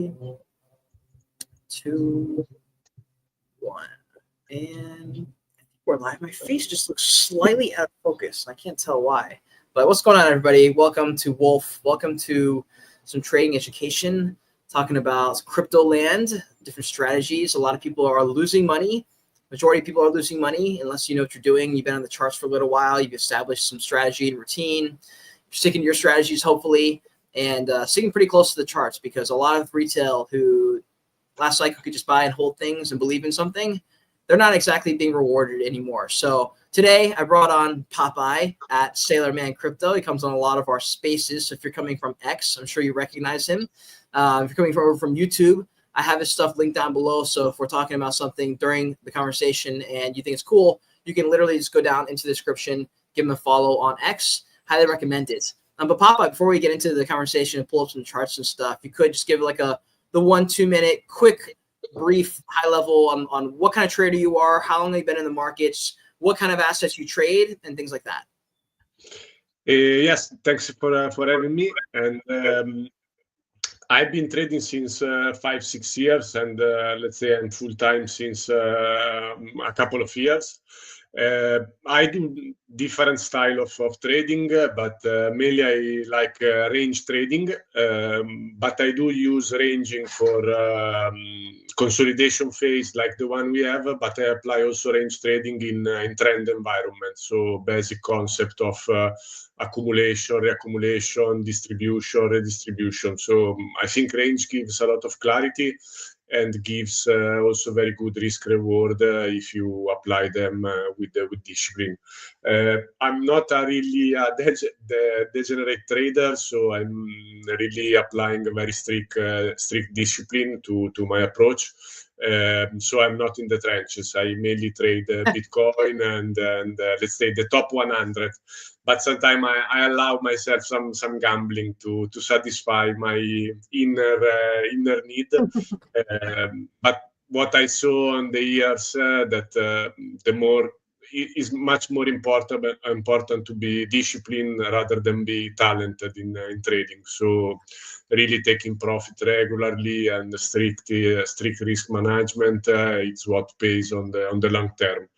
2, 1. And we're live. My face just looks slightly out of focus. I can't tell why. But what's going on, everybody? Welcome to Wolf. Welcome to some trading education, talking about crypto land, different strategies. A lot of people are losing money. Majority of people are losing money unless you know what you're doing. You've been on the charts for a little while. You've established some strategy and routine. You're sticking to your strategies, hopefully, and sticking pretty close to the charts, because a lot of retail who last cycle could just buy and hold things and believe in something, they're not exactly being rewarded anymore. So today I brought on Popeye at Sailorman Crypto. He comes on a lot of our spaces. So if you're coming from X, I'm sure you recognize him. If you're coming from YouTube, I have his stuff linked down below. So if we're talking about something during the conversation and you think it's cool, you can literally just go down into the description, give him a follow on X. Highly recommend it. But Popeye, before we get into the conversation and pull up some charts and stuff, you could just give like the 1-2 minute quick, brief, high level on what kind of trader you are, how long you've been in the markets, what kind of assets you trade, and things like that. Yes, thanks for having me. And I've been trading since 5-6 years, and let's say I'm full time since a couple of years. I do different style of trading, but mainly I like range trading. But I do use ranging for consolidation phase like the one we have, but I apply also range trading in trend environment. So basic concept of accumulation, reaccumulation, distribution, redistribution. So I think range gives a lot of clarity and gives also very good risk reward if you apply them with discipline. I'm not really a degenerate trader, so I'm really applying a very strict discipline to my approach. So I'm not in the trenches. I mainly trade Bitcoin and let's say the top 100. But sometimes I allow myself some gambling to satisfy my inner need. But what I saw on the years that the more is much more important to be disciplined rather than be talented in trading. So really taking profit regularly and strict risk management it's what pays on the long term.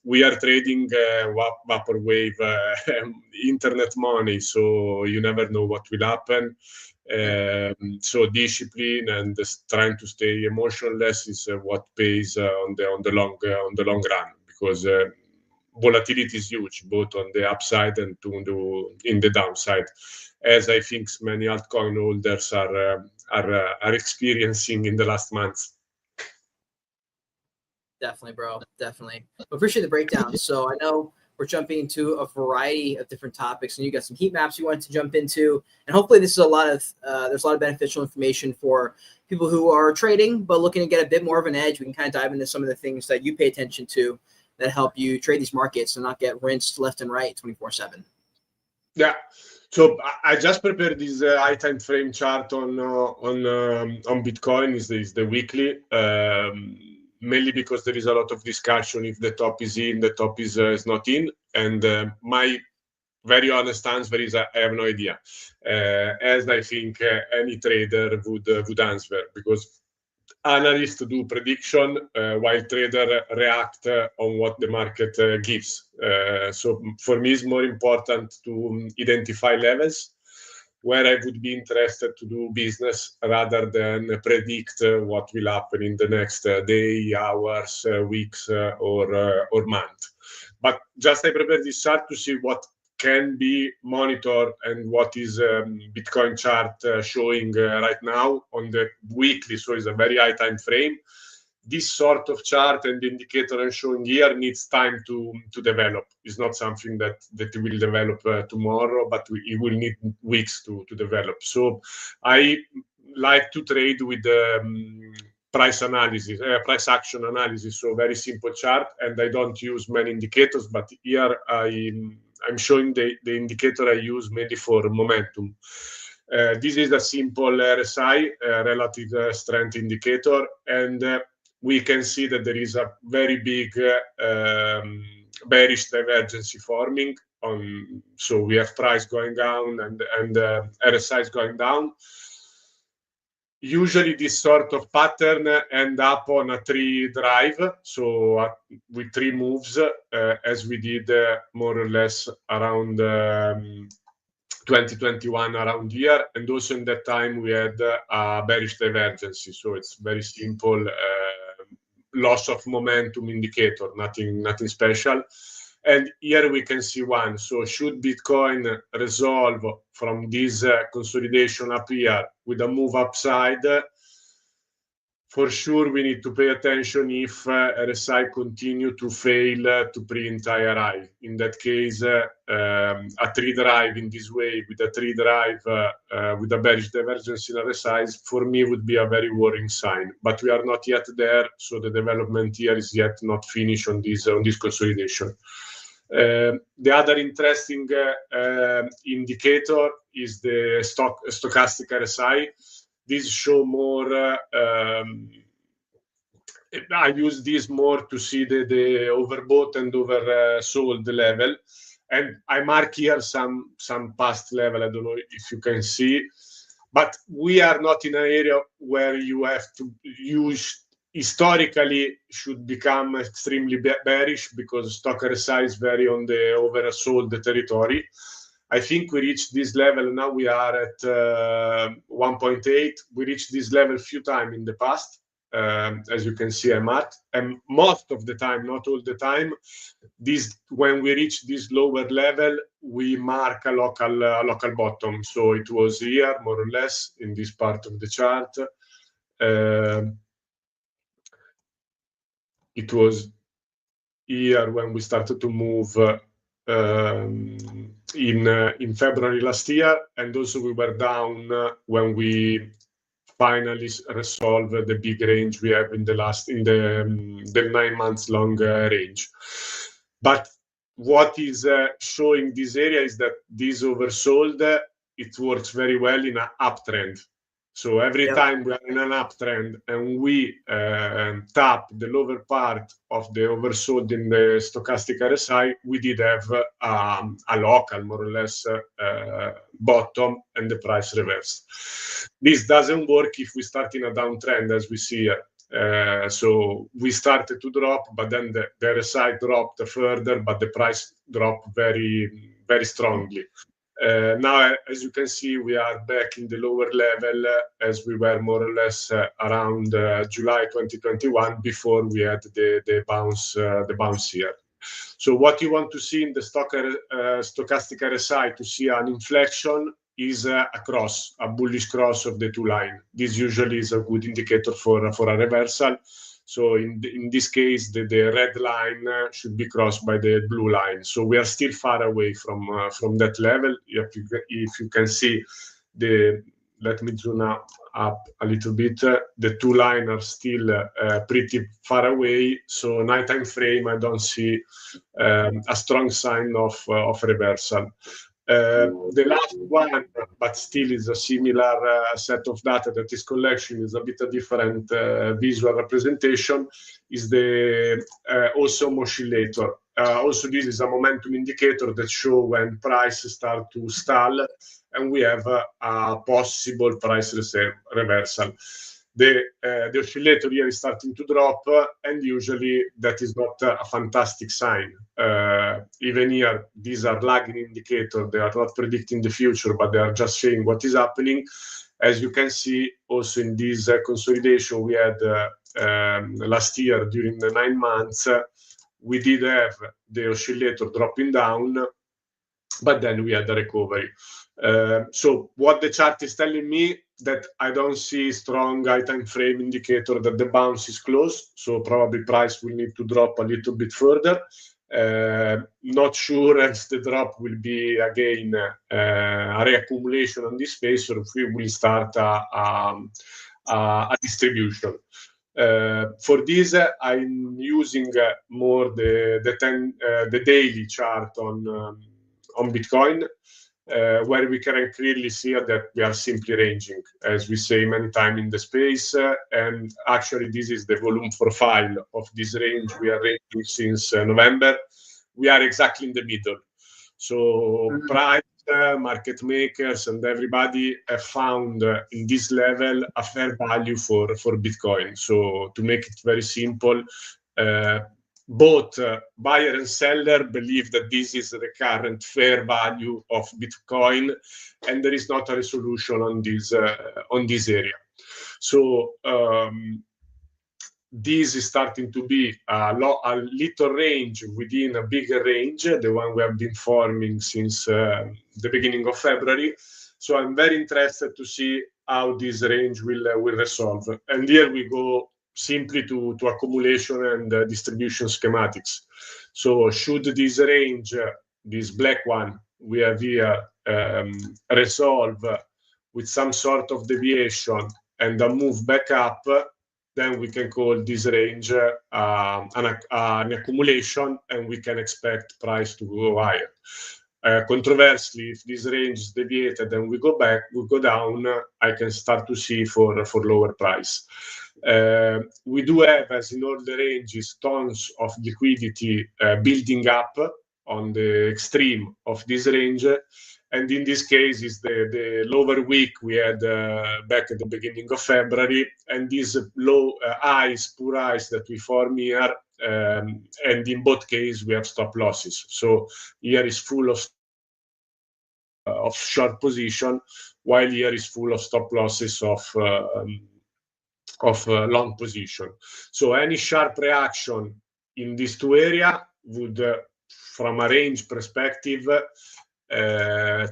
We are trading vaporwave internet money, so you never know what will happen. So discipline and trying to stay emotionless is what pays on the long run, because volatility is huge, both on the upside and in the downside, as I think many altcoin holders are experiencing in the last months. Definitely, bro. Definitely. Appreciate the breakdown. So I know we're jumping into a variety of different topics, and you got some heat maps you wanted to jump into, and hopefully this is there's a lot of beneficial information for people who are trading but looking to get a bit more of an edge. We can kind of dive into some of the things that you pay attention to that help you trade these markets and not get rinsed left and right 24/7. Yeah. So I just prepared this high time frame chart on Bitcoin. Is the weekly. Mainly because there is a lot of discussion if the top is in, the top is not in, and my very honest answer is I have no idea, as I think any trader would answer, because analysts do prediction while trader react on what the market gives. So for me, it's more important to identify levels where I would be interested to do business rather than predict what will happen in the next day, hours, weeks, or month. But just I prepared this chart to see what can be monitored and what is Bitcoin chart showing right now on the weekly. So it's a very high time frame. This sort of chart and the indicator I'm showing here needs time to develop. It's not something that will develop tomorrow, but it will need weeks to develop. So I like to trade with price analysis, price action analysis. So very simple chart, and I don't use many indicators, but here I'm showing the indicator I use mainly for momentum. This is a simple RSI, relative strength indicator, and we can see that there is a very big bearish divergence forming. So we have price going down and RSI is going down. usually this sort of pattern end up on a 3 drive, so with 3 moves, as we did more or less around 2021 around here, and also in that time we had a bearish divergence, so it's very simple loss of momentum indicator, nothing special. And here we can see one. So should Bitcoin resolve from this consolidation up here with a move upside, for sure we need to pay attention if RSI continue to fail to print higher high. In that case, a 3 drive in this way with a 3 drive with a bearish divergence in RSI, for me would be a very worrying sign. But we are not yet there, so the development here is yet not finished on this consolidation. The other interesting indicator is the stochastic RSI. This show more. I use this more to see the overbought and oversold level, and I mark here some past level. I don't know if you can see, but we are not in an area where you have to use. Historically should become extremely bearish because stock RSI is very on the oversold territory. I think we reached this level. Now we are at 1.8. We reached this level a few times in the past. As you can see, I marked, and most of the time, not all the time, when we reach this lower level, we mark a local bottom. So it was here, more or less, in this part of the chart. It was here when we started to move in February last year, and also we were down when we finally resolved the big range we have in the 9 months long range. But what is showing this area is that this oversold, it works very well in an uptrend. So every time we are in an uptrend and we tap the lower part of the oversold in the stochastic RSI, we did have a local, more or less, bottom, and the price reversed. This doesn't work if we start in a downtrend, as we see here. So we started to drop, but then the RSI dropped further, but the price dropped very, very strongly. Now, as you can see, we are back in the lower level as we were more or less around July 2021 before we had the bounce here. So what you want to see in the stochastic RSI to see an inflection is a bullish cross of the 2 line. This usually is a good indicator for a reversal. So in this case, the red line should be crossed by the blue line. So we are still far away from that level. If you can see, let me zoom up a little bit. The 2 lines are still pretty far away. So nighttime frame, I don't see a strong sign of reversal. The last one, but still is a similar set of data that is collection, is a bit a different visual representation, is the awesome oscillator. Also, this is a momentum indicator that shows when prices start to stall and we have a possible price reversal. The oscillator here is starting to drop, and usually that is not a fantastic sign. Even here, these are lagging indicators. They are not predicting the future, but they are just showing what is happening. As you can see, also in this consolidation we had last year during the 9 months, we did have the oscillator dropping down, but then we had a recovery. So what the chart is telling me, that I don't see strong high time frame indicator that the bounce is close, so probably price will need to drop a little bit further. Not sure if the drop will be again a reaccumulation on this space, or if we will start a distribution. For this, I'm using more the daily chart on Bitcoin. Where we can clearly see that we are simply ranging, as we say many times in the space. And actually, this is the volume profile of this range. We are ranging since November. We are exactly in the middle. So price market makers, and everybody have found in this level a fair value for Bitcoin. So to make it very simple, both buyer and seller believe that this is the current fair value of Bitcoin, and there is not a resolution on this area. So this is starting to be a little range within a bigger range, the one we have been forming since the beginning of February. So I'm very interested to see how this range will resolve. And here we go simply to accumulation and distribution schematics. So should this range, this black one we have here, resolve with some sort of deviation and a move back up, then we can call this range an accumulation, and we can expect price to go higher. Controversially, if this range is deviated and we go down, I can start to see for lower price. We do have, as in all the ranges, tons of liquidity building up on the extreme of this range. And in this case, is the lower week we had back at the beginning of February, and these low poor highs that we form here, and in both cases we have stop losses. So here is full of short position, while here is full of stop losses of long position. So any sharp reaction in these two areas would, from a range perspective,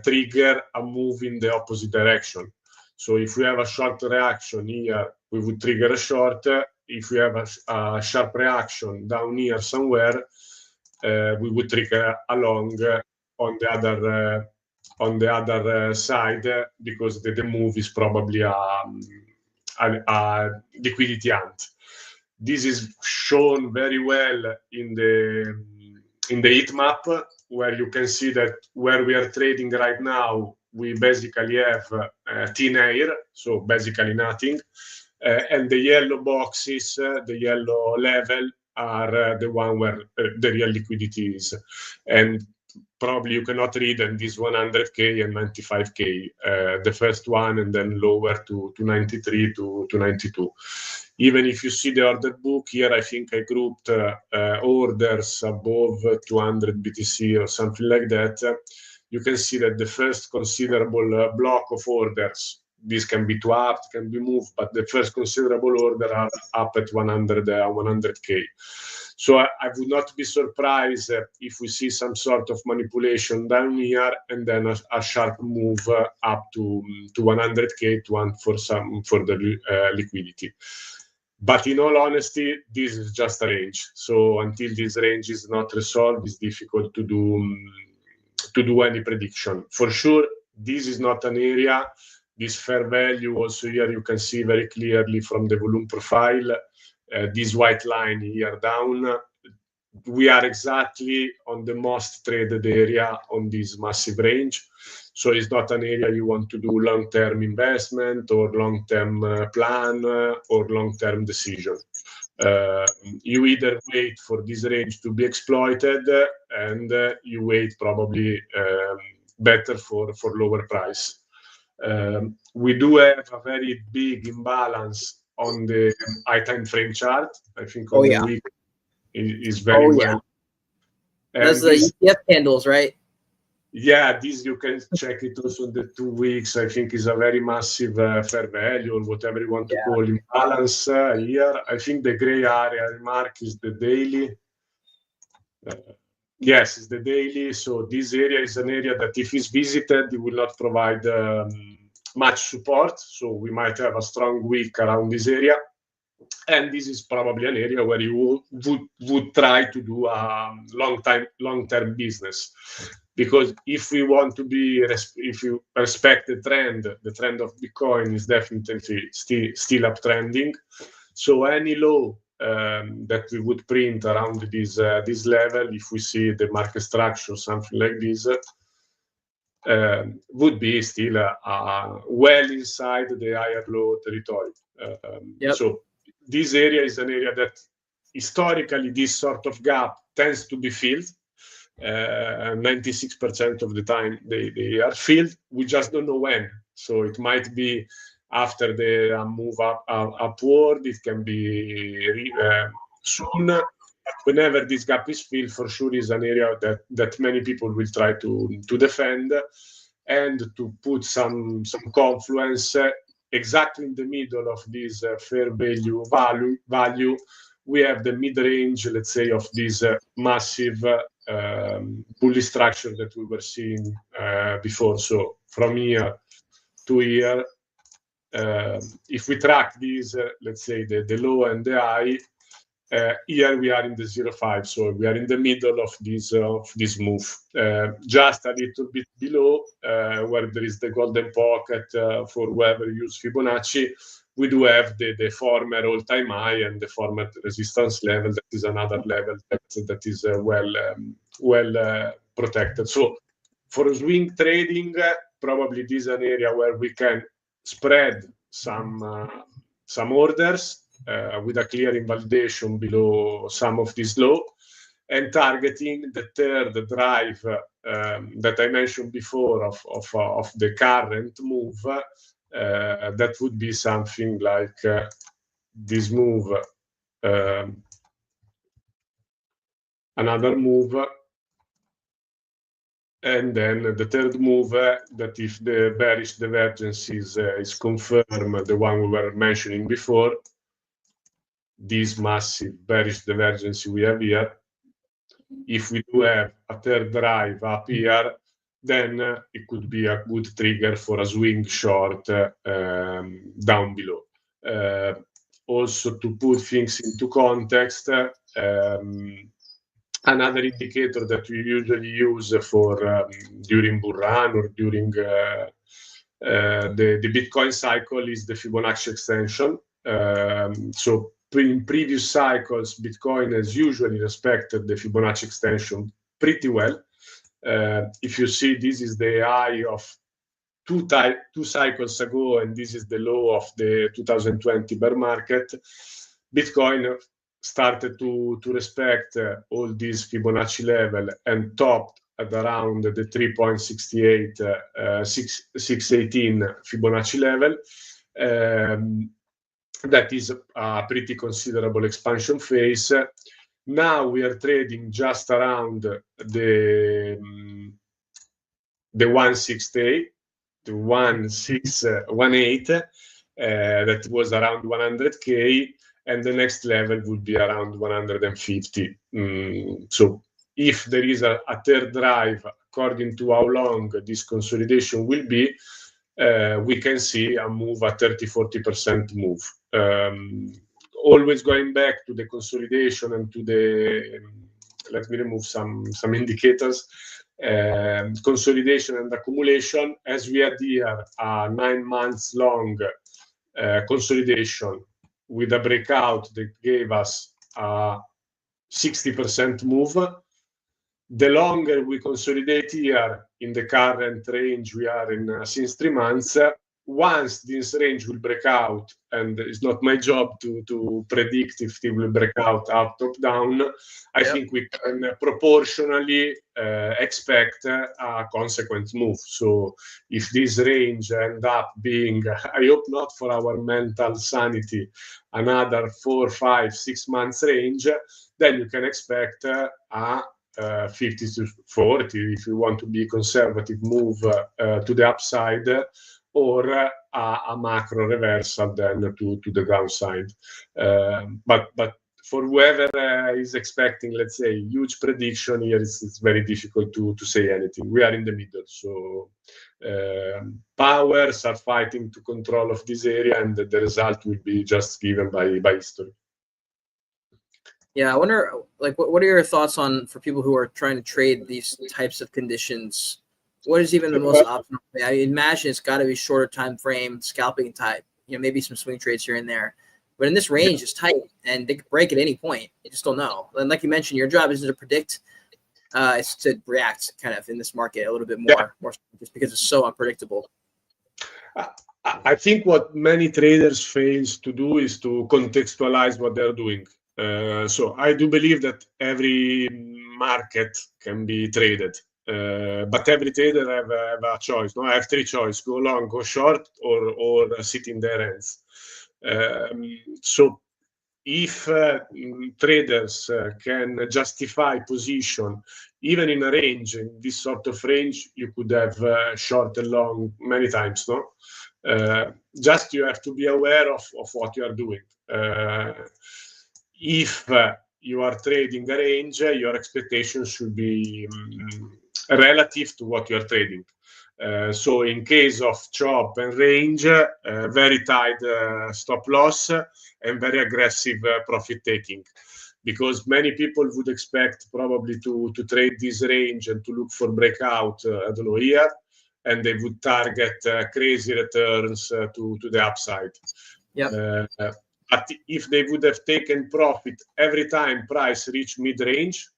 trigger a move in the opposite direction. So if we have a short reaction here, we would trigger a short. If we have a sharp reaction down here somewhere, we would trigger a long on the other side, because the move is probably a liquidity hunt. This is shown very well in the heat map, where you can see that where we are trading right now, we basically have thin air, so basically nothing. And the yellow boxes, the yellow level, are the one where the real liquidity is. And probably you cannot read in this 100K and 95K, the first one, and then lower to 93 to 92. Even if you see the order book here, I think I grouped orders above 200 BTC or something like that. You can see that the first considerable block of orders, this can be twapped, can be moved, but the first considerable order are up at 100K. So I would not be surprised if we see some sort of manipulation down here, and then a sharp move up to 100K to hunt for the liquidity. But in all honesty, this is just a range. So until this range is not resolved, it's difficult to do any prediction. For sure, this is not an area. This fair value, also here you can see very clearly from the volume profile, this white line here down, we are exactly on the most traded area on this massive range. So it's not an area you want to do long-term investment or long-term plan or long-term decision. You either wait for this range to be exploited, and you wait probably better for lower price. We do have a very big imbalance on the high time frame chart. I think on the week is very well. And that's the ETF candles, right? Yeah, this you can check it also in the 2 weeks. I think is a very massive fair value, or whatever you want to call imbalance here. I think the gray area remark is the daily. Yes, it's the daily. So this area is an area that if it's visited, it will not provide much support. So we might have a strong week around this area. And this is probably an area where you would try to do a long-term business. Because if we want to be, if you respect the trend of Bitcoin is definitely still uptrending. So any low that we would print around this level, if we see the market structure, something like this, would be still well inside the higher low territory. So this area is an area that historically this sort of gap tends to be filled. 96% of the time they are filled. We just don't know when. So it might be after the move upward. It can be soon. Whenever this gap is filled, for sure is an area that many people will try to defend, and to put some confluence exactly in the middle of this fair value. We have the mid-range, let's say, of this massive bullish structure that we were seeing before. So from here to here, if we track these, let's say the low and the high, here we are in the 0.5, so we are in the middle of this move, just a little bit below where there is the golden pocket for whoever use Fibonacci. We do have the former all-time high and the former resistance level. That is another level that is well protected. So for swing trading, probably this is an area where we can spread some orders with a clear invalidation below some of this low, and targeting the third drive that I mentioned before of the current move. That would be something like this move, another move, and then the third move that if the bearish divergence is confirmed, the one we were mentioning before, this massive bearish divergence we have here, if we do have a third drive up here, then it could be a good trigger for a swing short down below. Also, to put things into context, another indicator that we usually use for during bull run or during the Bitcoin cycle is the Fibonacci extension. So in previous cycles, Bitcoin has usually respected the Fibonacci extension pretty well. If you see, this is the high of two cycles ago, and this is the low of the 2020 bear market. Bitcoin started to respect all these Fibonacci level and topped at around the 3.68, 618 Fibonacci level. That is a pretty considerable expansion phase. Now we are trading just around the 168, the 1618, that was around 100K, and the next level would be around 150. So if there is a third drive, according to how long this consolidation will be, we can see a move, a 30-40% move. Always going back to the consolidation and to the, let me remove some indicators, consolidation and accumulation, as we had here a 9 months long consolidation with a breakout that gave us a 60% move. The longer we consolidate here in the current range we are in since 3 months, once this range will break out, and it's not my job to predict if it will break out up, top, down, I think we can proportionally expect a consequent move. So if this range end up being, I hope not for our mental sanity, another 4, 5, 6 months range, then you can expect a 50 to 40, if you want to be conservative, move to the upside, or a macro reversal then to the downside. But for whoever is expecting, let's say, huge prediction here, it's very difficult to say anything. We are in the middle, so powers are fighting to control of this area, and the result will be just given by history. Yeah, I wonder, like, what are your thoughts on, for people who are trying to trade these types of conditions? What is even the most optimal? I imagine it's got to be shorter time frame, scalping type. Maybe some swing trades here and there. But in this range, it's tight, and they could break at any point. You just don't know. And like you mentioned, your job isn't to predict; it's to react, kind of, in this market a little bit more just because it's so unpredictable. I think what many traders fail to do is to contextualize what they're doing. So I do believe that every market can be traded. But every trader have a choice. No, I have three choices: go long, go short, or sit in their hands. So if traders can justify position even in a range, in this sort of range, you could have short and long many times, no? Just you have to be aware of what you are doing. If you are trading a range, your expectations should be relative to what you are trading. So in case of chop and range, very tight stop loss and very aggressive profit taking, because many people would expect probably to trade this range and to look for breakout, I don't know, here, and they would target crazy returns to the upside. Yep. But if they would have taken profit every time price reached mid-range,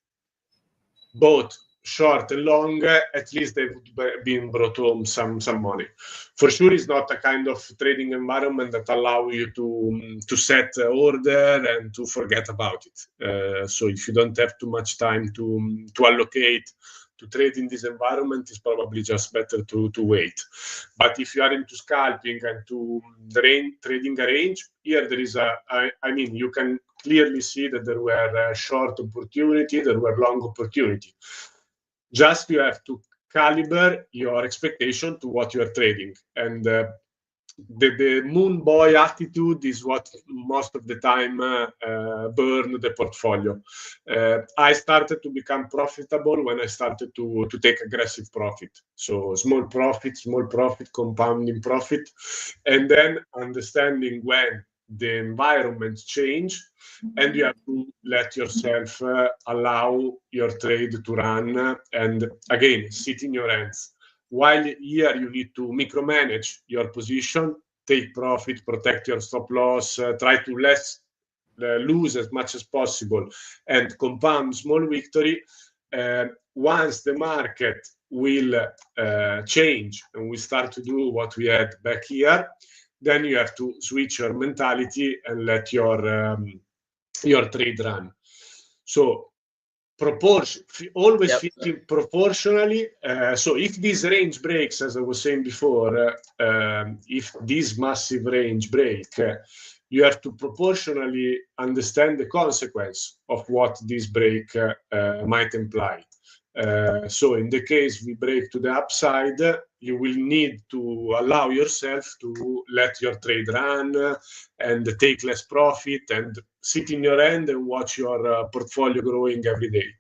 both short and long, at least they would have been brought home some money. For sure, it's not a kind of trading environment that allow you to set order and to forget about it. So if you don't have too much time to allocate to trade in this environment, it's probably just better to wait. But if you are into scalping and to trading a range, here there is you can clearly see that there were short opportunity, there were long opportunity. Just you have to calibrate your expectation to what you are trading. And the moon boy attitude is what most of the time burn the portfolio. I started to become profitable when I started to take aggressive profit. So small profit, compounding profit, and then understanding when the environment change, and you have to let yourself allow your trade to run and again sit in your hands. While here you need to micromanage your position, take profit, protect your stop loss, try to lose as much as possible, and compound small victory. Once the market will change and we start to do what we had back here, then you have to switch your mentality and let your trade run. So always fitting proportionally. So if this range breaks, as I was saying before, if this massive range break, you have to proportionally understand the consequence of what this break might imply. So in the case we break to the upside, you will need to allow yourself to let your trade run and take less profit and sit in your hand and watch your portfolio growing every day.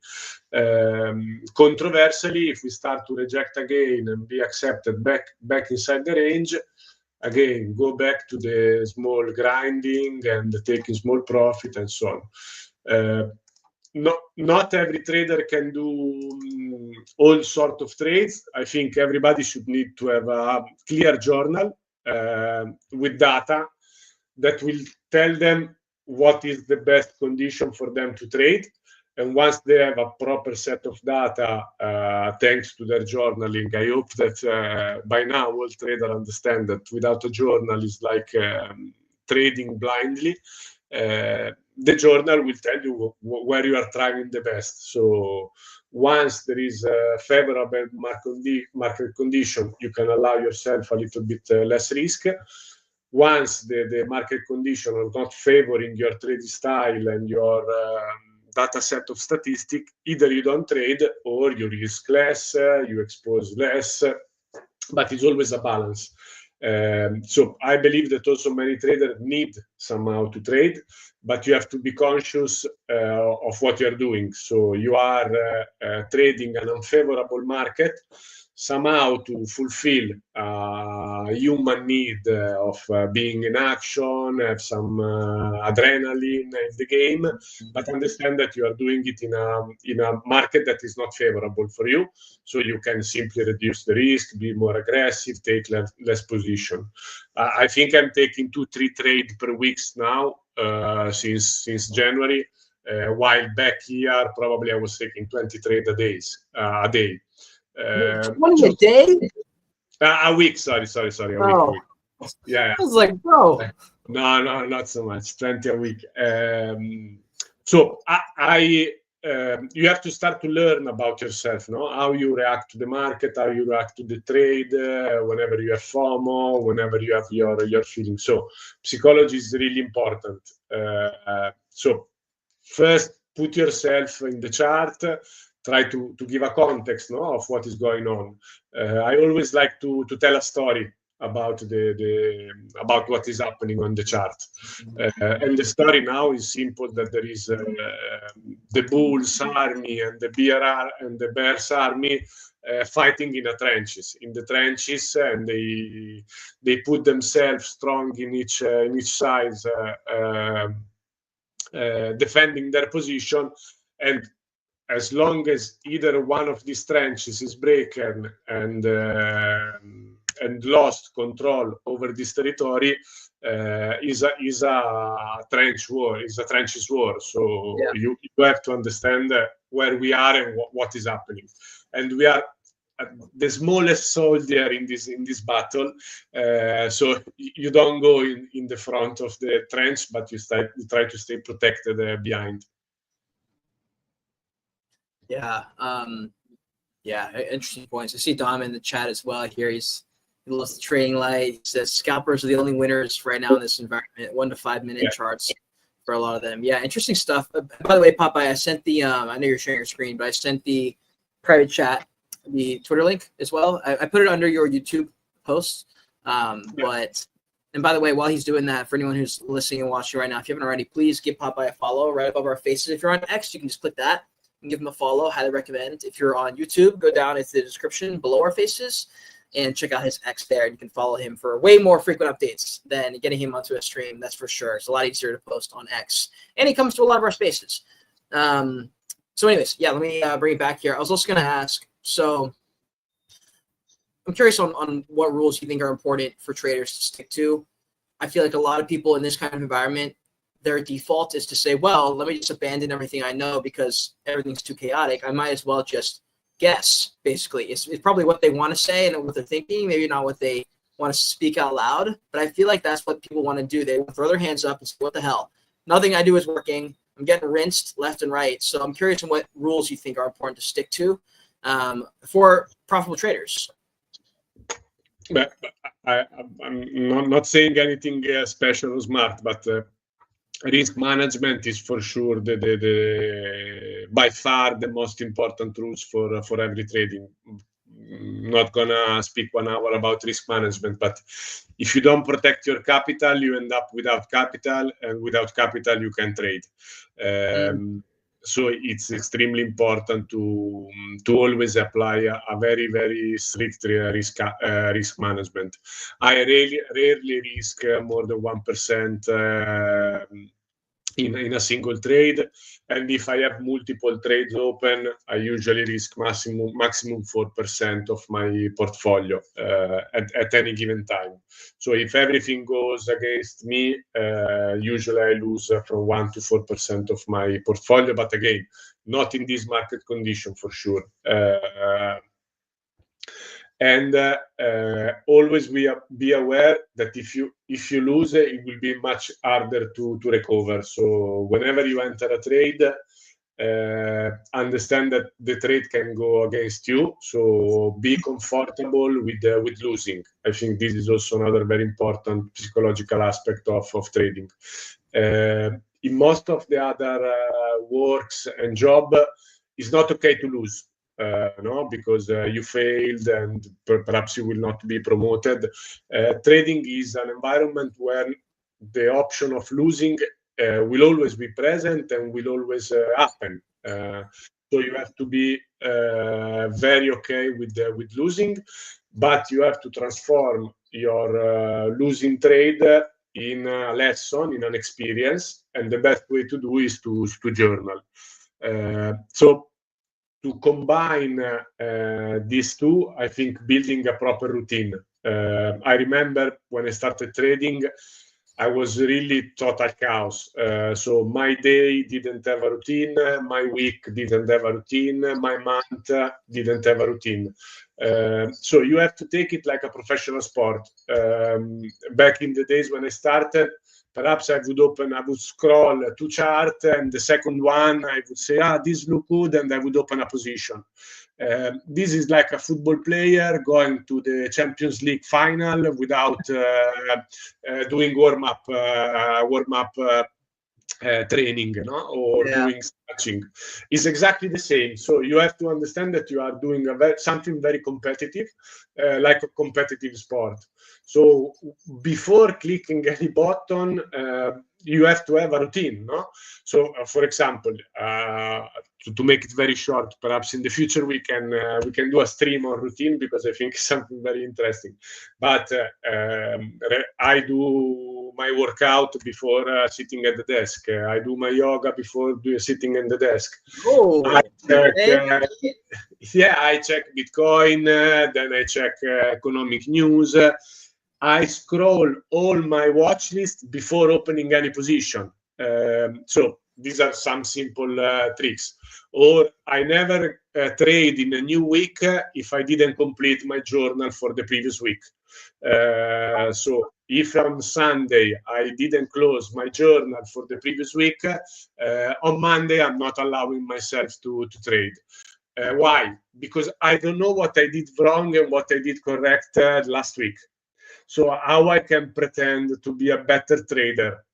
Controversially, if we start to reject again and be accepted back inside the range, again, go back to the small grinding and taking small profit and so on. Not every trader can do all sort of trades. I think everybody should need to have a clear journal with data that will tell them what is the best condition for them to trade. And once they have a proper set of data, thanks to their journaling, I hope that by now all traders understand that without a journal is like trading blindly. The journal will tell you where you are trying the best. So once there is a favorable market condition, you can allow yourself a little bit less risk. Once the market condition are not favoring your trading style and your data set of statistics, either you don't trade or you risk less, you expose less, but it's always a balance. So I believe that also many traders need somehow to trade, but you have to be conscious of what you're doing. So you are trading an unfavorable market somehow to fulfill a human need of being in action, have some adrenaline in the game, but understand that you are doing it in a market that is not favorable for you. So you can simply reduce the risk, be more aggressive, take less position. I think I'm taking 2-3 trades per week now since January, while back here probably I was taking 20 trades a day. 20 a day? A week, sorry, a week. Yeah. I was like, bro. No, not so much. 20 a week. So I you have to start to learn about yourself, no? How you react to the market, how you react to the trade, whenever you have FOMO, whenever you have your feelings. So psychology is really important. So first, put yourself in the chart. Try to give a context, no, of what is going on. I always like to tell a story about about what is happening on the chart. And the story now is simple, that there is the Bulls army and the Bears army fighting in the trenches, and they put themselves strong in each side, defending their position. And as long as either one of these trenches is broken and lost control over this territory, is a trench war, is a trenches war. So Yeah. you have to understand where we are and what is happening. And we are the smallest soldier in this battle. So you don't go in the front of the trench, but you try to stay protected behind. Yeah. Yeah. Interesting points. I see Dom in the chat as well here. He loves the trading light. He says scalpers are the only winners right now in this environment. 1 to 5 minute charts for a lot of them. Yeah. Interesting stuff. By the way, Popeye, I sent the, I know you're sharing your screen, but I sent the private chat, the Twitter link as well. I put it under your YouTube post. But, and by the way, while he's doing that, for anyone who's listening and watching right now, if you haven't already, please give Popeye a follow right above our faces. If you're on X, you can just click that and give him a follow. Highly recommend. If you're on YouTube, go down into the description below our faces and check out his X there. You can follow him for way more frequent updates than getting him onto a stream. That's for sure. It's a lot easier to post on X. And he comes to a lot of our spaces. So anyways, yeah, let me bring it back here. I was also going to ask, so I'm curious on what rules you think are important for traders to stick to. I feel like a lot of people in this kind of environment, their default is to say, well, let me just abandon everything I know because everything's too chaotic. I might as well just guess, basically. It's probably what they want to say and what they're thinking, maybe not what they want to speak out loud. But I feel like that's what people want to do. They want to throw their hands up and say, what the hell? Nothing I do is working. I'm getting rinsed left and right. So I'm curious on what rules you think are important to stick to for profitable traders. But I'm not saying anything special or smart, but risk management is for sure the by far the most important rules for every trading. Not gonna speak 1 hour about risk management, but if you don't protect your capital, you end up without capital, and without capital you can trade. So it's extremely important to always apply a very, very strict risk management. I rarely risk more than 1% in a single trade, and if I have multiple trades open, I usually risk maximum 4% of my portfolio at any given time. So if everything goes against me, usually I lose from 1 to 4% of my portfolio. But again, not in this market condition for sure. And always be aware that if you lose, it will be much harder to recover. So whenever you enter a trade, understand that the trade can go against you. So be comfortable with losing. I think this is also another very important psychological aspect of trading. In most of the other works and job, it's not okay to lose. No, because you failed and perhaps you will not be promoted. Trading is an environment where the option of losing will always be present and will always happen. So you have to be very okay with losing, but you have to transform your losing trade in a lesson, in an experience, and the best way to do is to journal. So to combine these two, I think building a proper routine. I remember when I started trading, I was really total chaos. So my day didn't have a routine, my week didn't have a routine, my month didn't have a routine. So you have to take it like a professional sport. Back in the days when I started, perhaps I would scroll two charts, and the second one I would say, this look good, and I would open a position. This is like a football player going to the Champions League final without doing warm-up training, or doing stretching. Is exactly the same. So you have to understand that you are doing something very competitive, like a competitive sport. So before clicking any button, you have to have a routine, no? So for example, to make it very short, perhaps in the future we can do a stream on routine, because I think it's something very interesting. But I do my workout before sitting at the desk. I do my yoga before sitting at the desk. Oh, I check Bitcoin, then I check economic news. I scroll all my watch list before opening any position. So these are some simple tricks. Or I never trade in a new week if I didn't complete my journal for the previous week. So if on Sunday I didn't close my journal for the previous week, on Monday I'm not allowing myself to trade. Why? Because I don't know what I did wrong and what I did correct last week. So how I can pretend to be a better trader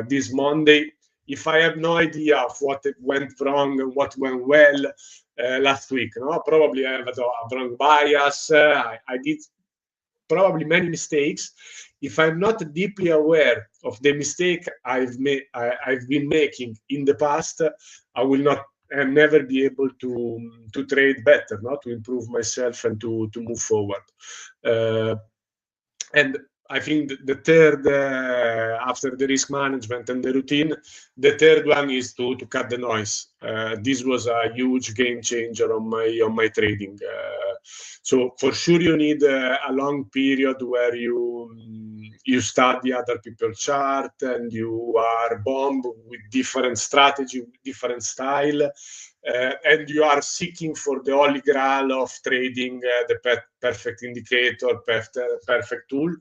this Monday if I have no idea of what went wrong and what went well last week? No, probably I have a wrong bias. I did probably many mistakes. If I'm not deeply aware of the mistake I've been making in the past, I will never be able to trade better, to improve myself and to move forward. And I think the third, after the risk management and the routine, the third one is to cut the noise. This was a huge game changer on my trading. So for sure you need a long period where you study other people's chart and you are bombed with different strategy, different style. And you are seeking for the holy grail of trading the perfect indicator, perfect tool.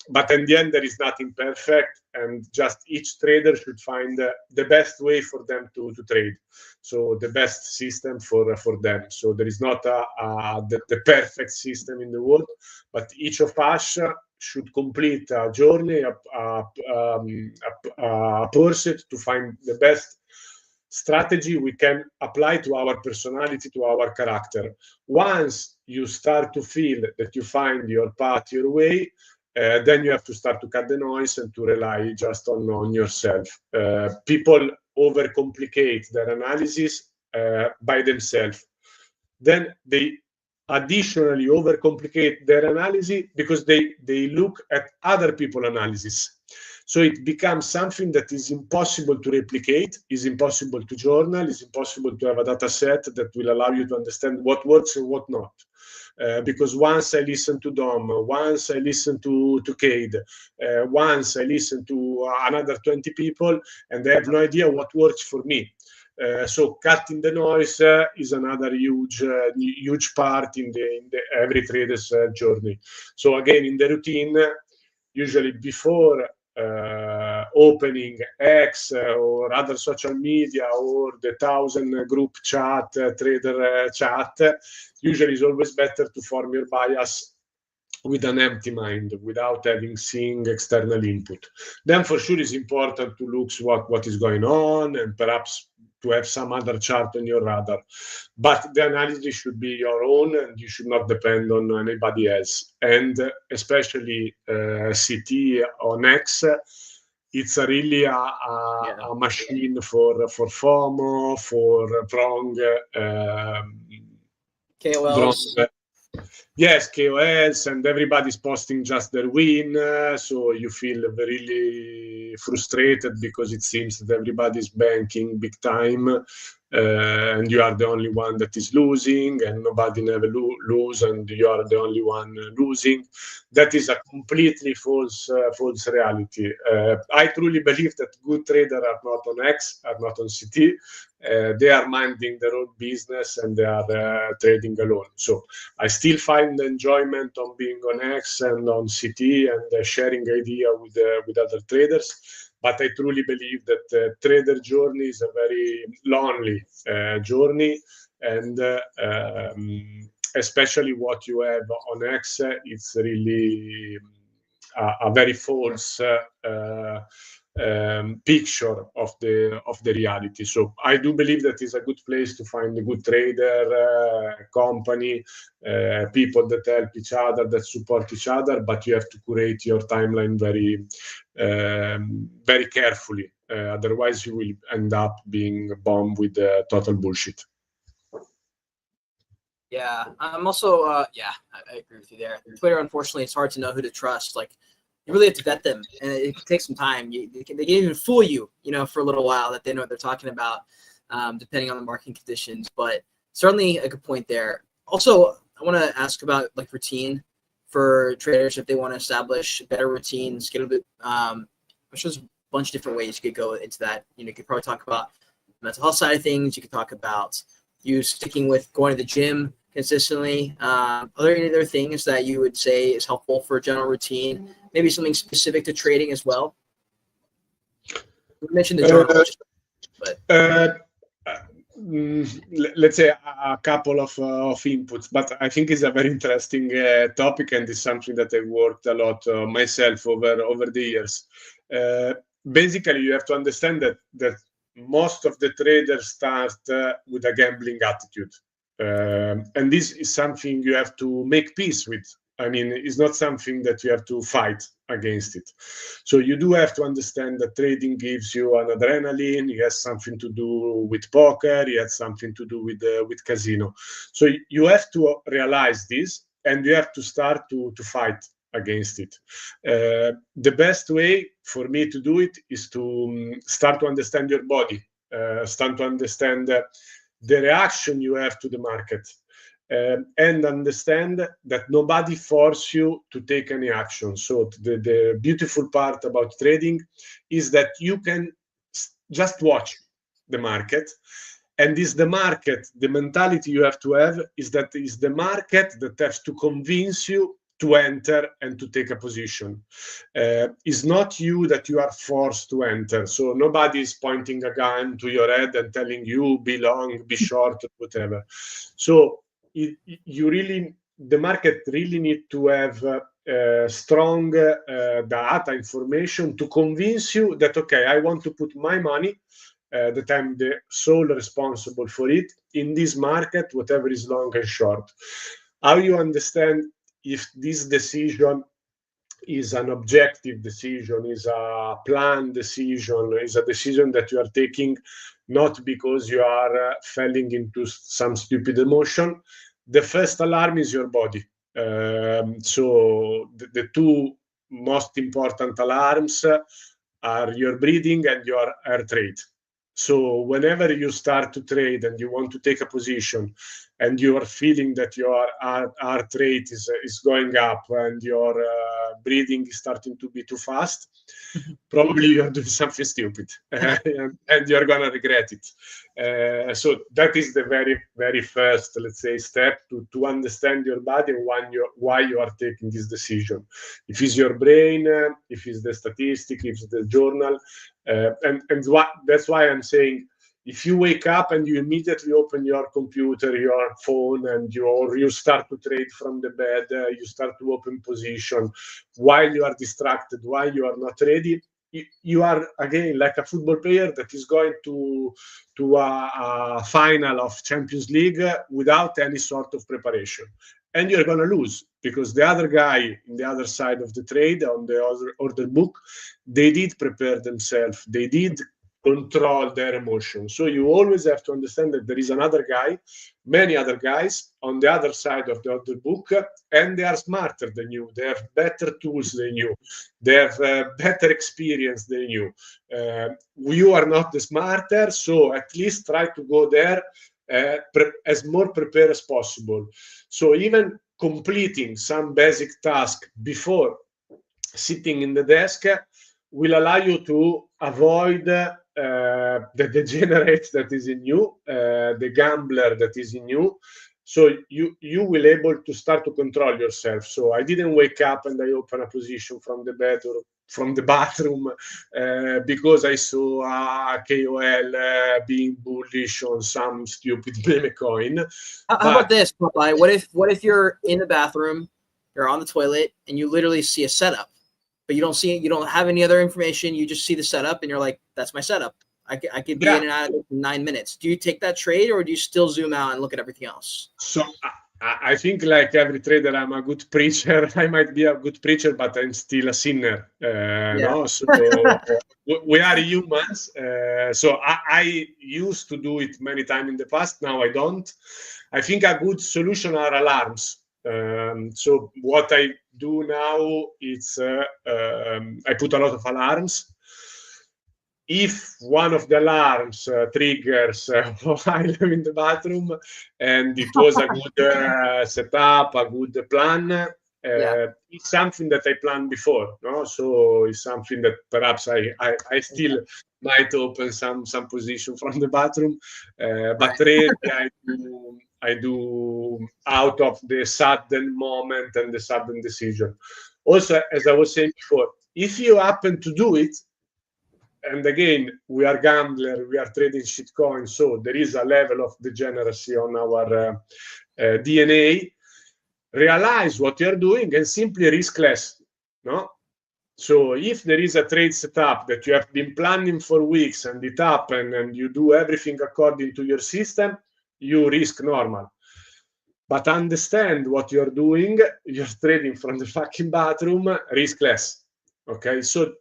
But in the end, there is nothing perfect, and just each trader should find the best way for them to trade. So the best system for them. So there is not the perfect system in the world, but each of us should complete a journey, a pursuit to find the best strategy we can apply to our personality, to our character. Once you start to feel that you find your path, your way, then you have to start to cut the noise and to rely just on yourself. People overcomplicate their analysis by themselves. Then they additionally overcomplicate their analysis because they look at other people's analysis. So it becomes something that is impossible to replicate, is impossible to journal, is impossible to have a data set that will allow you to understand what works and what not. Because once I listen to Dom, once I listen to Cade, once I listen to another 20 people, and they have no idea what works for me. So cutting the noise is another huge part in the every trader's journey. So again, in the routine, usually before opening X or other social media or the 1,000 group chat, trader chat, usually it's always better to form your bias with an empty mind, without seeing external input. Then for sure it's important to look what is going on and perhaps to have some other chart on your radar. But the analysis should be your own and you should not depend on anybody else. And especially CT on X, it's really a machine for FOMO, for wrong KOLs. Yes, KOLs, and everybody's posting just their win, so you feel really frustrated because it seems that everybody's banking big time. and you are the only one that is losing, and nobody never lose, and you are the only one losing. That is a completely false reality. I truly believe that good traders are not on X, are not on CT. They are minding their own business and they are trading alone. So I still find enjoyment on being on X and on CT and sharing idea with other traders. But I truly believe that the trader journey is a very lonely journey, and especially what you have on X, it's really a very false picture of the reality. So I do believe that is a good place to find a good trader, company, people that help each other, that support each other, but you have to curate your timeline very carefully. Otherwise, you will end up being bombed with total bullshit. Yeah, I'm also I agree with you there. Twitter, unfortunately, it's hard to know who to trust. Like, you really have to vet them, and it can take some time. They can even fool you, for a little while that they know what they're talking about, depending on the marketing conditions. But certainly a good point there. Also, I want to ask about like routine for traders if they want to establish better routines. Get a bit. There's just a bunch of different ways you could go into that. You could probably talk about the mental health side of things. You could talk about you sticking with going to the gym consistently. Are there any other things that you would say is helpful for a general routine? Maybe something specific to trading as well? You mentioned the journal, let's say a couple of inputs, but I think it's a very interesting topic, and it's something that I've worked a lot myself over the years. Basically, you have to understand that most of the traders start with a gambling attitude. And this is something you have to make peace with. I mean, it's not something that you have to fight against it. So you do have to understand that trading gives you an adrenaline. It has something to do with poker. It has something to do with casino. So you have to realize this, and you have to start to fight against it. The best way for me to do it is to start to understand your body, start to understand the reaction you have to the market, and understand that nobody forces you to take any action. So the beautiful part about trading is that you can just watch the market, and is the market, the mentality you have to have is that is the market that has to convince you to enter and to take a position. It's not you that you are forced to enter. So nobody is pointing a gun to your head and telling you be long, be short, whatever. So the market really need to have strong data information to convince you that, okay, I want to put my money, that I'm the sole responsible for it in this market, whatever is long and short. How you understand if this decision is an objective decision, is a planned decision, is a decision that you are taking not because you are falling into some stupid emotion. The first alarm is your body. So the two most important alarms are your breathing and your heart rate. So whenever you start to trade and you want to take a position and you are feeling that your heart rate is going up and your breathing is starting to be too fast, probably you're doing something stupid and you're going to regret it. So that is the very, very first, let's say, step to understand your body and why you are taking this decision. If it's your brain, if it's the statistic, if it's the journal. That's why I'm saying, if you wake up and you immediately open your computer, your phone, and you start to trade from the bed, you start to open position while you are distracted, while you are not ready, you are again like a football player that is going to a final of Champions League without any sort of preparation. And you're going to lose because the other guy in the other side of the trade on the other order book, they did prepare themselves. They did control their emotions. So you always have to understand that there is another guy, many other guys on the other side of the other book, and they are smarter than you. They have better tools than you. They have better experience than you. You are not the smarter, so at least try to go there as more prepared as possible. So even completing some basic task before sitting in the desk will allow you to avoid the degenerate that is in you, the gambler that is in you. So you will able to start to control yourself. So I didn't wake up and I open a position from the bed or from the bathroom because I saw a KOL being bullish on some stupid meme coin. How about this, Popeye? What if you're in the bathroom, you're on the toilet, and you literally see a setup, but you don't have any other information. You just see the setup, and you're like, "That's my setup. I could be in and out of it in 9 minutes." Do you take that trade, or do you still zoom out and look at everything else? So I think, like every trader, I'm a good preacher. I might be a good preacher, but I'm still a sinner. No, so we are humans. So I used to do it many times in the past. Now I don't. I think a good solution are alarms. So what I do now is I put a lot of alarms. If one of the alarms triggers while I'm in the bathroom and it was a good setup, a good plan, it's something that I planned before, no? So it's something that perhaps I still might open some position from the bathroom, but really I do out of the sudden moment and the sudden decision. Also, as I was saying before, if you happen to do it, and again, we are gambler, we are trading shitcoin, so there is a level of degeneracy on our DNA. Realize what you're doing and simply risk less, no? So if there is a trade setup that you have been planning for weeks and it happened and you do everything according to your system, you risk normal. But understand what you're doing, you're trading from the fucking bathroom, risk less. Okay, so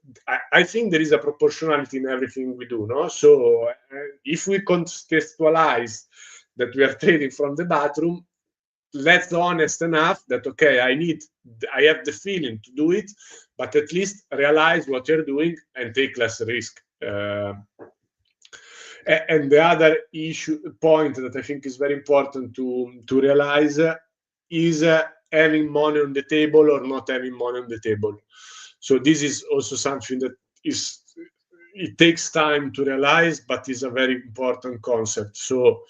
I think there is a proportionality in everything we do, no? So if we contextualize that we are trading from the bathroom, let's honest enough that, okay, I have the feeling to do it, but at least realize what you're doing and take less risk. And the other point that I think is very important to realize is having money on the table or not having money on the table. So this is also something that it takes time to realize, but is a very important concept. So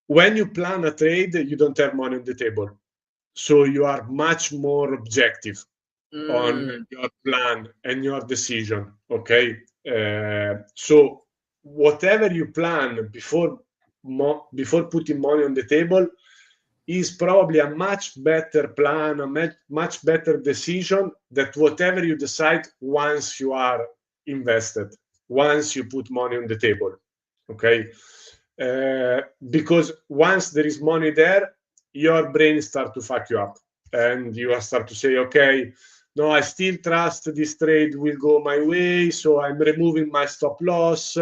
when you plan a trade, you don't have money on the table. So you are much more objective on your plan and your decision, okay? So whatever you plan before putting money on the table is probably a much better plan, a much better decision than whatever you decide once you are invested, once you put money on the table, okay? Because once there is money there, your brain starts to fuck you up and you start to say, okay, no, I still trust this trade will go my way, so I'm removing my stop loss,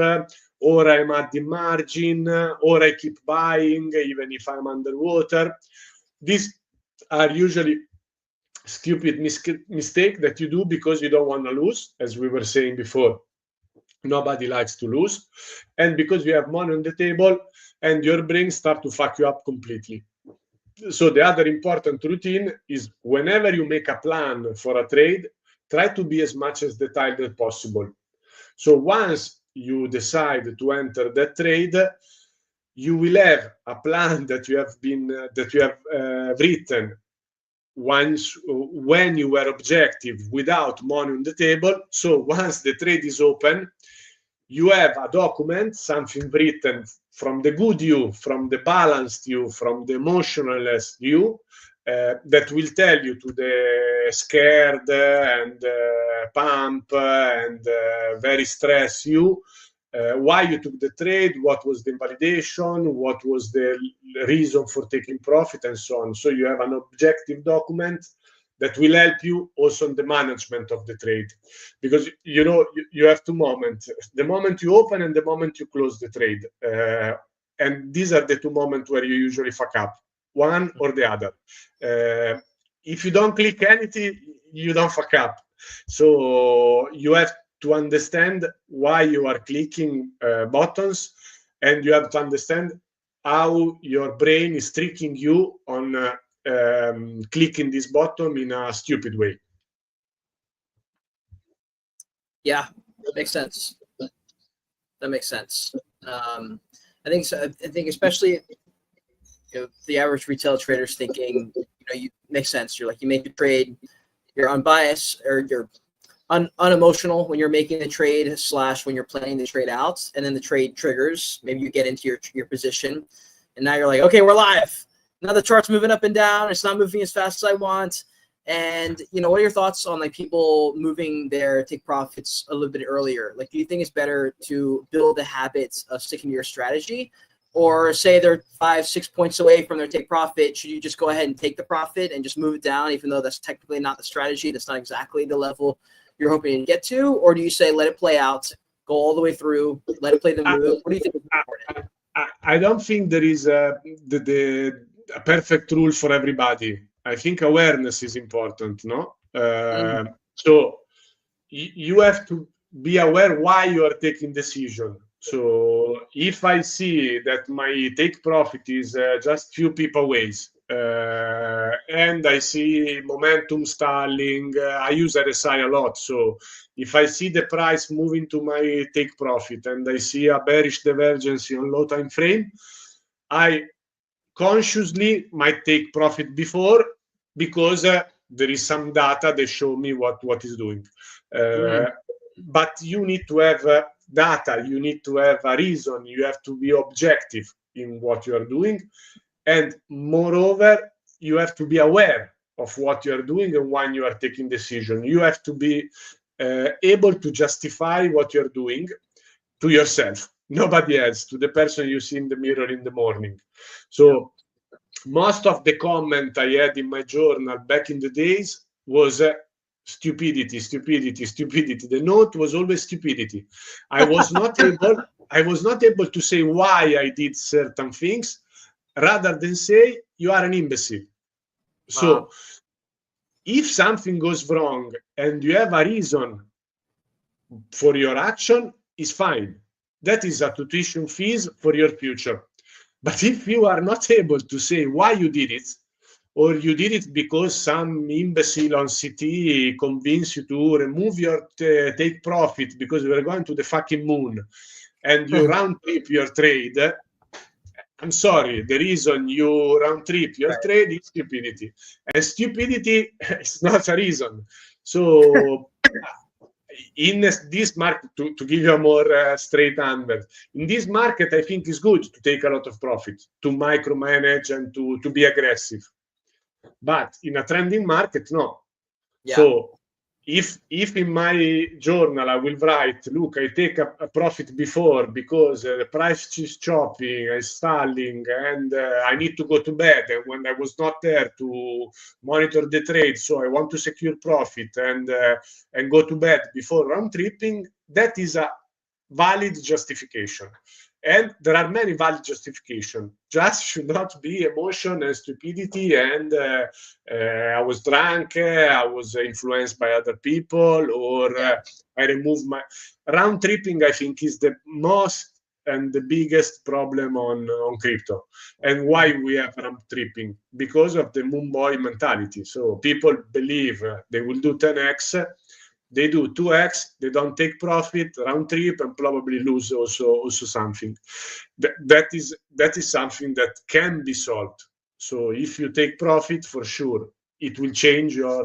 or I'm adding margin, or I keep buying even if I'm underwater. These are usually stupid mistake that you do because you don't want to lose, as we were saying before. Nobody likes to lose, and because you have money on the table and your brain start to fuck you up completely. So the other important routine is whenever you make a plan for a trade, try to be as much as detailed as possible. So once you decide to enter that trade, you will have a plan that you have written when you were objective without money on the table. So once the trade is open, you have a document, something written from the good you, from the balanced you, from the emotionless you, that will tell you to the scared and pump and very stressed you, why you took the trade, what was the invalidation, what was the reason for taking profit, and so on. So you have an objective document that will help you also on the management of the trade, because you have two moments: the moment you open and the moment you close the trade, and these are the two moments where you usually fuck up, one or the other. If you don't click anything, you don't fuck up. So you have to understand why you are clicking buttons, and you have to understand how your brain is tricking you on clicking this button in a stupid way. Yeah, makes sense. That makes sense. I think so. I think especially the average retail trader's thinking, you make sense. You're like, you make a trade, you're unbiased or you're unemotional when you're making the trade / when you're planning the trade out, and then the trade triggers. Maybe you get into your position, and now you're like, okay, we're live. Now the chart's moving up and down. It's not moving as fast as I want. And what are your thoughts on like people moving their take profits a little bit earlier? Like, do you think it's better to build the habits of sticking to your strategy, or say they're 5-6 points away from their take profit? Should you just go ahead and take the profit and just move it down, even though that's technically not the strategy? That's not exactly the level you're hoping to get to? Or do you say let it play out, go all the way through, let it play the move? What do you think is important? I don't think there is a perfect rule for everybody. I think awareness is important, no? So you have to be aware why you are taking decision. So if I see that my take profit is just few people away, and I see momentum stalling, I use RSI a lot. So if I see the price moving to my take profit and I see a bearish divergence on low time frame, I consciously might take profit before, because there is some data that show me what is doing. But you need to have data, you need to have a reason, you have to be objective in what you are doing, and moreover, you have to be aware of what you are doing and when you are taking decision. You have to be able to justify what you're doing to yourself, nobody else, to the person you see in the mirror in the morning. So most of the comment I had in my journal back in the days was stupidity. The note was always stupidity. I was not able to say why I did certain things, rather than say you are an imbecile. So if something goes wrong and you have a reason for your action, is fine. That is a tuition fees for your future. But if you are not able to say why you did it, or you did it because some imbecile on CT convinced you to remove your take profit because we are going to the fucking moon, and you round trip your trade, I'm sorry, the reason you round trip your trade is stupidity. And stupidity is not a reason. So in this market, to give you a more straight answer, in this market, I think it's good to take a lot of profit, to micromanage and to be aggressive. But in a trending market, no. Yeah. So if in my journal I will write, look, I take a profit before because the price is chopping, is stalling, and I need to go to bed, and when I was not there to monitor the trade, so I want to secure profit and go to bed before round tripping, that is a valid justification. And there are many valid justifications. Just should not be emotion and stupidity. And I was drunk, I was influenced by other people, or I removed my round tripping. I think is the most and the biggest problem on crypto. And why we have round tripping? Because of the moon boy mentality. So people believe they will do 10x. They do 2x, they don't take profit, round trip, and probably lose also something. That is something that can be solved. So if you take profit, for sure, it will change your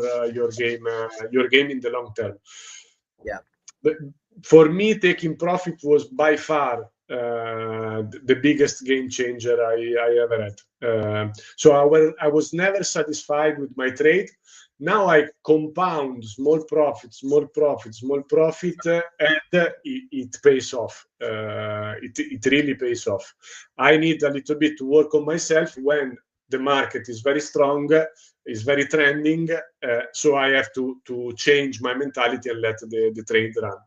game in the long term. Yeah. But for me, taking profit was by far the biggest game changer I ever had. So I was never satisfied with my trade. Now I compound small profit, and it pays off. It really pays off. I need a little bit to work on myself when the market is very strong. is very trending. So I have to change my mentality and let the trade run.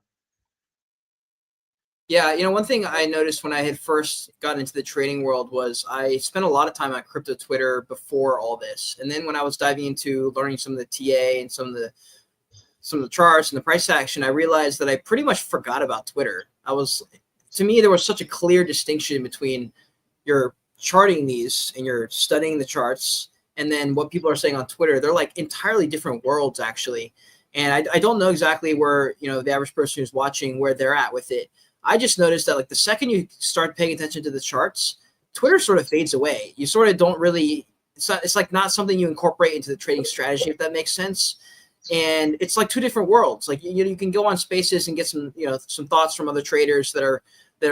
Yeah, one thing I noticed when I had first gotten into the trading world was I spent a lot of time on crypto Twitter before all this. And then when I was diving into learning some of the TA and some of the charts and the price action, I realized that I pretty much forgot about Twitter. To me, there was such a clear distinction between you're charting these and you're studying the charts, and then what people are saying on Twitter. They're like entirely different worlds, actually. And I don't know exactly where, the average person who's watching, where they're at with it. I just noticed that like the second you start paying attention to the charts, Twitter sort of fades away. You sort of don't really, it's like not something you incorporate into the trading strategy, if that makes sense. And it's like two different worlds. Like, you can go on Spaces and get some thoughts from other traders that are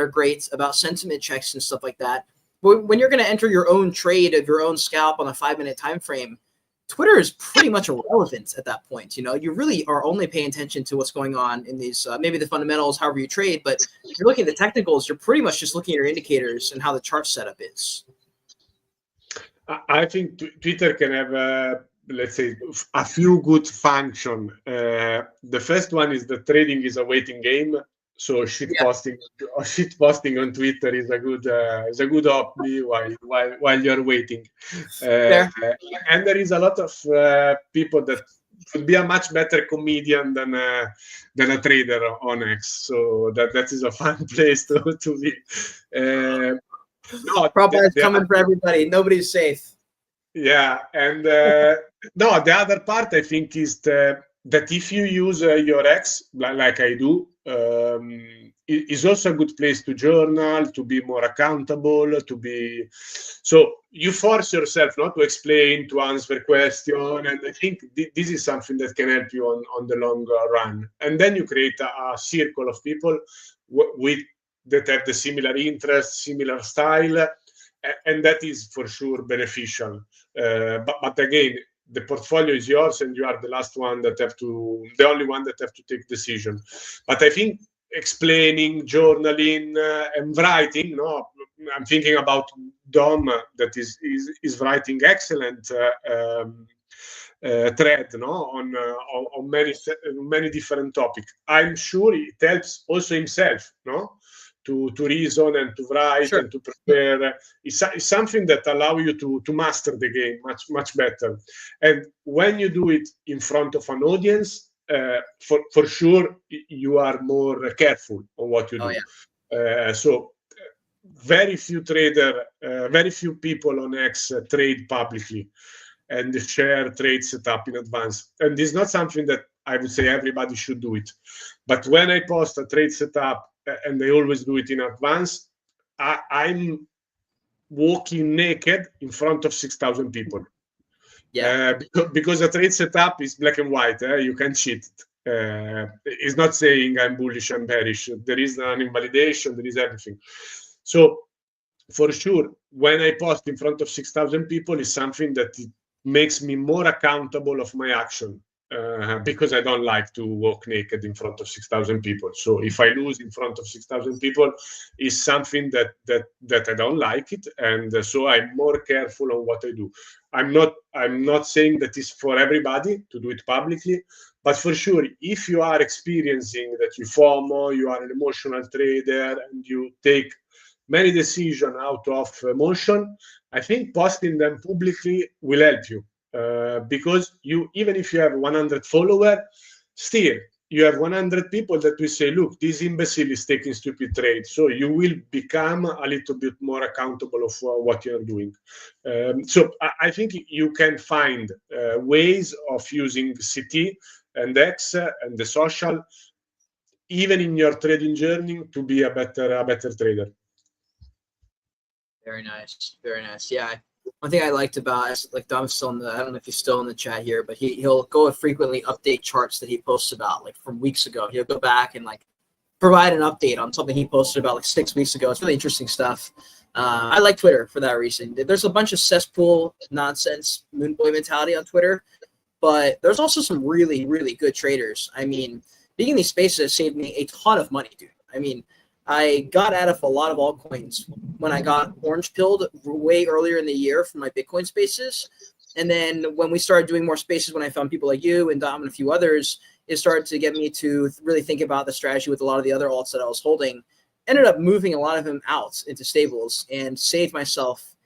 great about sentiment checks and stuff like that. But when you're going to enter your own trade of your own scalp on a 5-minute time frame, Twitter is pretty much irrelevant at that point. You really are only paying attention to what's going on in these, maybe the fundamentals, however you trade. But if you're looking at the technicals, you're pretty much just looking at your indicators and how the chart setup is. I think Twitter can have, let's say, a few good functions. The first one is that trading is a waiting game. So shit posting on Twitter is a good hobby while you're waiting. And there is a lot of people that could be a much better comedian than a trader on X. So that is a fun place to be. Popeye is coming for everybody. Nobody's safe. Yeah, and no, the other part I think is that if you use your X like I do, is also a good place to journal, to be more accountable, so you force yourself not to explain, to answer question, and I think this is something that can help you on the long run. And then you create a circle of people that have the similar interests, similar style, and that is for sure beneficial. But again, the portfolio is yours, and you are the only one that have to take decision. But I think explaining, journaling, and writing. No, I'm thinking about Dom that is writing excellent thread, on many different topics. I'm sure it helps also himself, to reason and to write and to prepare. It's something that allows you to master the game much better. And when you do it in front of an audience, for sure you are more careful on what you do. So very few people on X trade publicly and share trade setup in advance. And it's not something that I would say everybody should do it. But when I post a trade setup, and they always do it in advance, I'm walking naked in front of 6,000 people. Because a trade setup is black and white. You can cheat. It's not saying I'm bullish and bearish. There is an invalidation. There is everything. So for sure, when I post in front of 6,000 people, is something that it makes me more accountable of my action. Because I don't like to walk naked in front of 6,000 people. So if I lose in front of 6,000 people, is something that I don't like it, and so I'm more careful on what I do. I'm not saying that it's for everybody to do it publicly, but for sure, if you are experiencing that you FOMO, you are an emotional trader, and you take many decisions out of emotion, I think posting them publicly will help you. Because even if you have 100 followers, still you have 100 people that will say, look, this imbecile is taking stupid trades. So you will become a little bit more accountable of what you're doing. So I think you can find ways of using CT and X and the social, even in your trading journey, to be a better trader. Very nice. Very nice. Yeah. One thing I liked about, like, Dom's still I don't know if he's still in the chat here, but he'll go and frequently update charts that he posts about, like, from weeks ago. He'll go back and, like, provide an update on something he posted about, like, 6 weeks ago. It's really interesting stuff. I like Twitter for that reason. There's a bunch of cesspool nonsense, moon boy mentality on Twitter, but there's also some really, really good traders. I mean, being in these spaces has saved me a ton of money, dude. I mean, I got out of a lot of altcoins when I got orange pilled way earlier in the year from my Bitcoin spaces. And then when we started doing more spaces, when I found people like you and Dom and a few others, it started to get me to really think about the strategy with a lot of the other alts that I was holding. Ended up moving a lot of them out into stables and saved myself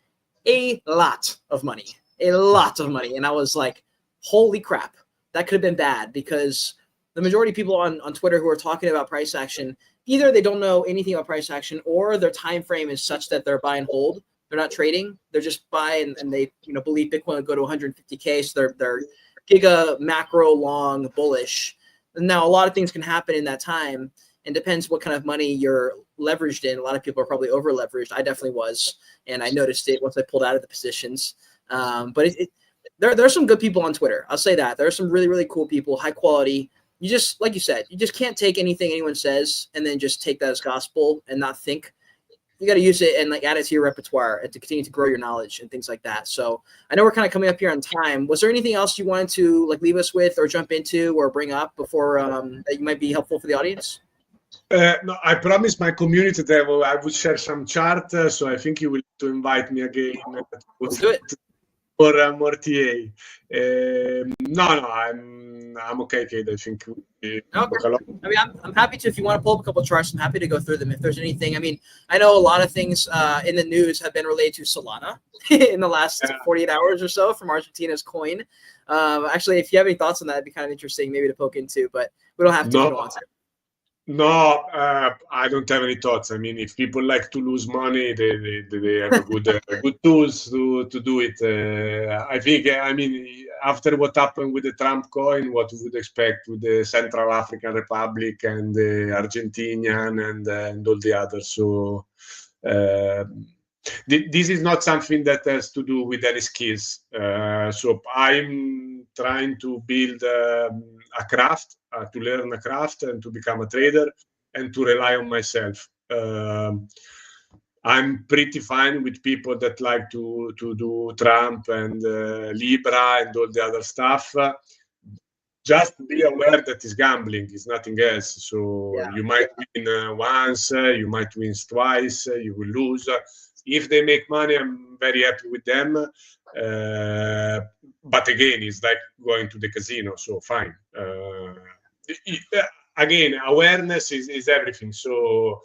a lot of money. And I was like, holy crap, that could have been bad, because the majority of people on Twitter who are talking about price action, either they don't know anything about price action, or their time frame is such that they're buy and hold. They're not trading. They're just buy and they believe Bitcoin will go to 150K. So they're giga macro long bullish. And now a lot of things can happen in that time, and depends what kind of money you're leveraged in. A lot of people are probably over leveraged. I definitely was, and I noticed it once I pulled out of the positions. But there's some good people on Twitter. I'll say that there are some really, really cool people, high quality. You just, like you said, you just can't take anything anyone says and then just take that as gospel and not think. You got to use it and like add it to your repertoire and to continue to grow your knowledge and things like that. So I know we're kind of coming up here on time. Was there anything else you wanted to like leave us with or jump into or bring up before that you might be helpful for the audience? No, I promised my community that I would share some chart, so I think you will to invite me again. Let's do it. For more TA. No, I'm okay, Kate. I think we talk a lot. I mean, I'm happy to, if you want to pull up a couple of charts, I'm happy to go through them. If there's anything, I mean, I know a lot of things in the news have been related to Solana in the last 48 hours or so from Argentina's coin. Actually, if you have any thoughts on that, it'd be kind of interesting maybe to poke into, but we don't have to. No. No, I don't have any thoughts. I mean, if people like to lose money, they have a good tools to do it. I think, I mean, after what happened with the Trump coin, what we would expect with the Central African Republic and the Argentinian and all the others. So this is not something that has to do with any skills. So I'm trying to build a craft, to learn a craft and to become a trader and to rely on myself. I'm pretty fine with people that like to do Trump and Libra and all the other stuff. Just be aware that it's gambling, it's nothing else. So you might win once, you might win twice, you will lose. If they make money, I'm very happy with them. But again, it's like going to the casino, so fine. Again, awareness is everything. So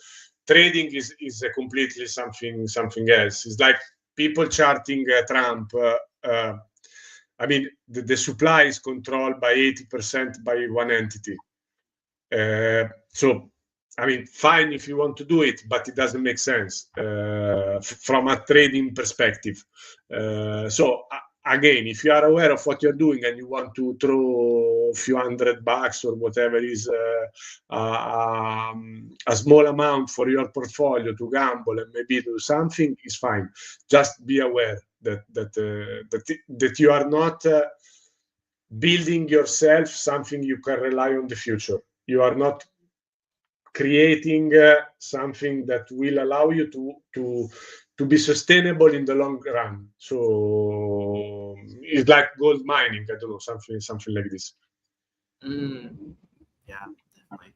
trading is a completely something else. It's like people charting Trump. I mean, the supply is controlled by 80% by one entity. So, I mean, fine if you want to do it, but it doesn't make sense from a trading perspective. So, again, if you are aware of what you're doing and you want to throw a few $100 or whatever is a small amount for your portfolio to gamble and maybe do something, is fine. Just be aware that you are not building yourself something you can rely on the future. You are not creating something that will allow you to be sustainable in the long run. So it's like gold mining. I don't know, something like this. Yeah, definitely.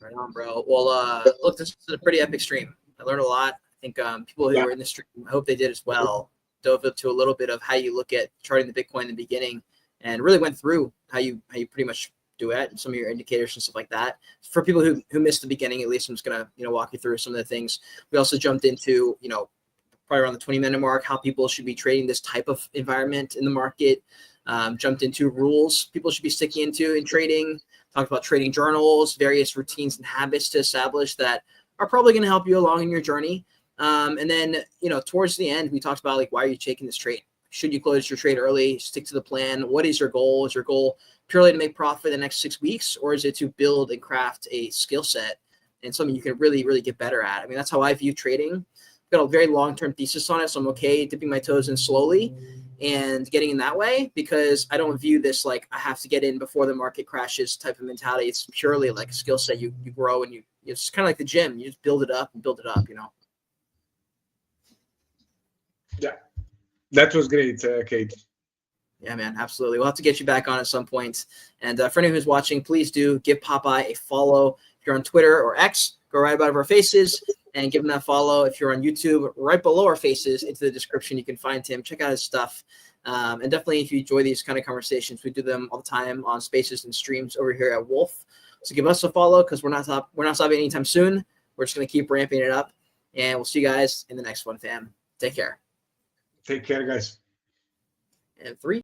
Right on, bro. Well, look, this is a pretty epic stream. I learned a lot. I think people who were in the stream, I hope they did as well, dove into a little bit of how you look at charting the Bitcoin in the beginning, and really went through how you pretty much do it, some of your indicators and stuff like that. For people who missed the beginning, at least I'm just gonna walk you through some of the things. We also jumped into probably around the 20-minute mark, how people should be trading this type of environment in the market. Jumped into rules people should be sticking into in trading. Talked about trading journals, various routines and habits to establish that are probably going to help you along in your journey. And then, towards the end, we talked about like, why are you taking this trade? Should you close your trade early? Stick to the plan. What is your goal? Is your goal purely to make profit the next 6 weeks, or is it to build and craft a skill set and something you can really, really get better at? I mean, that's how I view trading. I've got a very long-term thesis on it, so I'm okay dipping my toes in slowly and getting in that way, because I don't view this like I have to get in before the market crashes type of mentality. It's purely like a skill set you grow, and it's kind of like the gym. You just build it up and build it up, Yeah, that was great, Kate. Yeah, man, absolutely. We'll have to get you back on at some point. And for anyone who's watching, please do give Popeye a follow. If you're on Twitter or X, go right above our faces and give him that follow. If you're on YouTube, right below our faces into the description, you can find him. Check out his stuff. And definitely, if you enjoy these kind of conversations, we do them all the time on Spaces and streams over here at Wolf. So give us a follow because we're not stopping anytime soon. We're just gonna keep ramping it up, and we'll see you guys in the next one, fam. Take care. Take care, guys. And 3.